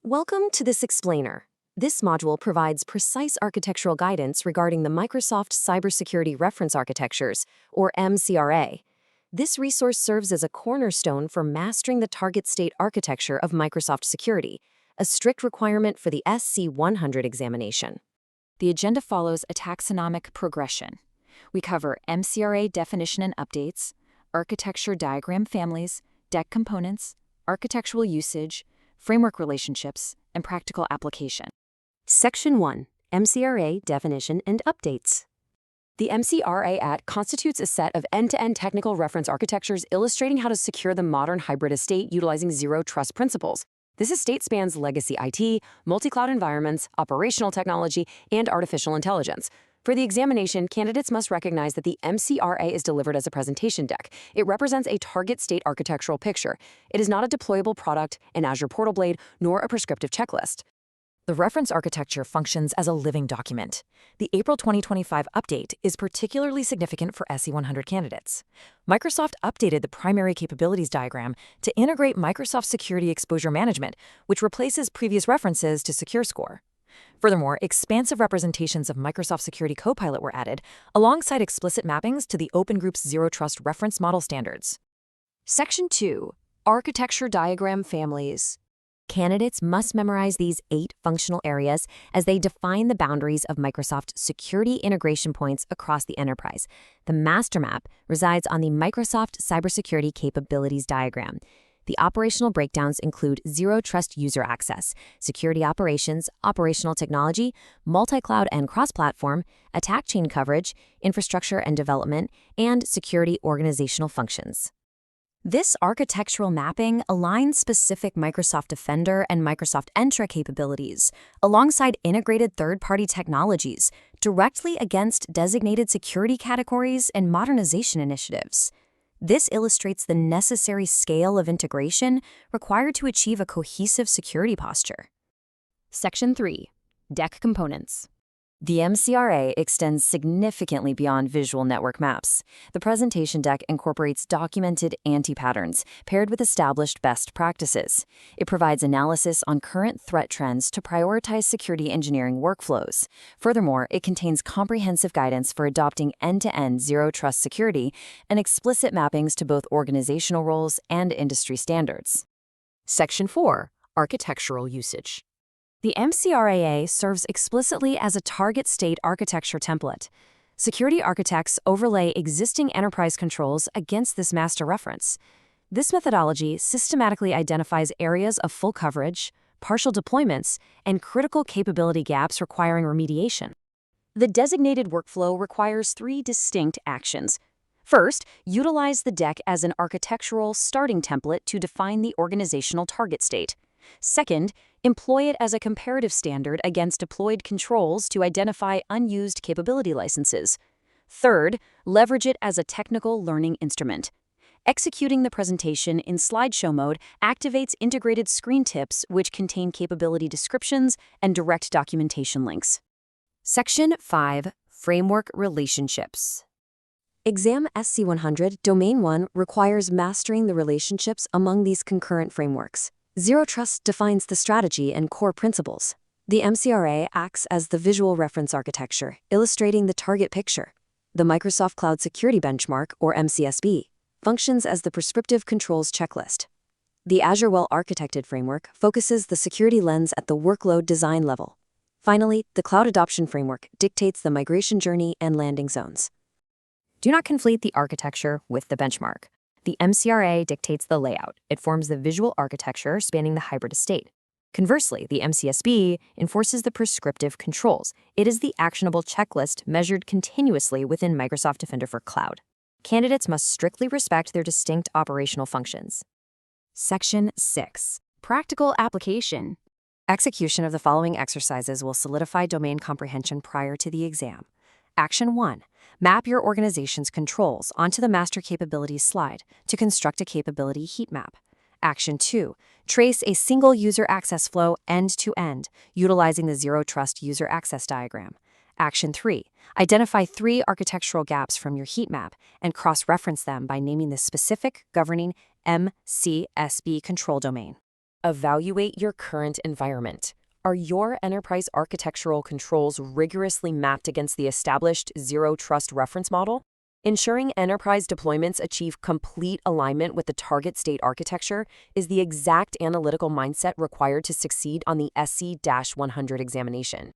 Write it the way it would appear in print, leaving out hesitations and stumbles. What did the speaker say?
Welcome to this explainer. This module provides precise architectural guidance regarding the Microsoft Cybersecurity Reference Architectures, or MCRA. This resource serves as a cornerstone for mastering the target state architecture of Microsoft Security, a strict requirement for the SC-100 examination. The agenda follows a taxonomic progression. We cover MCRA definition and updates, architecture diagram families, deck components, architectural usage, framework relationships, and practical application. Section 1. MCRA Definition and Updates. The MCRA Act constitutes a set of end-to-end technical reference architectures illustrating how to secure the modern hybrid estate utilizing zero-trust principles. This estate spans legacy IT, multi-cloud environments, operational technology, and artificial intelligence. For the examination, candidates must recognize that the MCRA is delivered as a presentation deck. It represents a target state architectural picture. It is not a deployable product, an Azure portal blade, nor a prescriptive checklist. The reference architecture functions as a living document. The April 2025 update is particularly significant for SC-100 candidates. Microsoft updated the primary capabilities diagram to integrate Microsoft Security Exposure Management, which replaces previous references to SecureScore. Furthermore, expansive representations of Microsoft Security Copilot were added, alongside explicit mappings to the Open Group's Zero Trust reference model standards. Section 2. Architecture Diagram Families. Candidates must memorize these 8 functional areas as they define the boundaries of Microsoft security integration points across the enterprise. The master map resides on the Microsoft Cybersecurity Capabilities diagram. The operational breakdowns include zero trust user access, security operations, operational technology, multi-cloud and cross-platform, attack chain coverage, infrastructure and development, and security organizational functions. This architectural mapping aligns specific Microsoft Defender and Microsoft Entra capabilities, alongside integrated third-party technologies, directly against designated security categories and modernization initiatives. This illustrates the necessary scale of integration required to achieve a cohesive security posture. Section 3. Deck Components. The MCRA extends significantly beyond visual network maps. The presentation deck incorporates documented anti-patterns paired with established best practices. It provides analysis on current threat trends to prioritize security engineering workflows. Furthermore, it contains comprehensive guidance for adopting end-to-end zero-trust security and explicit mappings to both organizational roles and industry standards. Section 4. Architectural Usage. The MCRA serves explicitly as a target state architecture template. Security architects overlay existing enterprise controls against this master reference. This methodology systematically identifies areas of full coverage, partial deployments, and critical capability gaps requiring remediation. The designated workflow requires 3 distinct actions. First, utilize the deck as an architectural starting template to define the organizational target state. Second, employ it as a comparative standard against deployed controls to identify unused capability licenses. Third, leverage it as a technical learning instrument. Executing the presentation in slideshow mode activates integrated screen tips which contain capability descriptions and direct documentation links. Section 5. Framework Relationships. Exam SC-100 Domain 1 requires mastering the relationships among these concurrent frameworks. Zero Trust defines the strategy and core principles. The MCRA acts as the visual reference architecture, illustrating the target picture. The Microsoft Cloud Security Benchmark, or MCSB, functions as the prescriptive controls checklist. The Azure well-architected framework focuses the security lens at the workload design level. Finally, the Cloud Adoption Framework dictates the migration journey and landing zones. Do not conflate the architecture with the benchmark. The MCRA dictates the layout. It forms the visual architecture spanning the hybrid estate. Conversely, the MCSB enforces the prescriptive controls. It is the actionable checklist measured continuously within Microsoft Defender for Cloud. Candidates must strictly respect their distinct operational functions. Section 6. Practical Application. Execution of the following exercises will solidify domain comprehension prior to the exam. Action 1. Map your organization's controls onto the Master Capabilities slide to construct a capability heat map. Action 2. Trace a single user access flow end-to-end, utilizing the Zero Trust user access diagram. Action 3. Identify 3 architectural gaps from your heat map and cross-reference them by naming the specific governing MCSB control domain. Evaluate your current environment. Are your enterprise architectural controls rigorously mapped against the established Zero Trust reference model? Ensuring enterprise deployments achieve complete alignment with the target state architecture is the exact analytical mindset required to succeed on the SC-100 examination.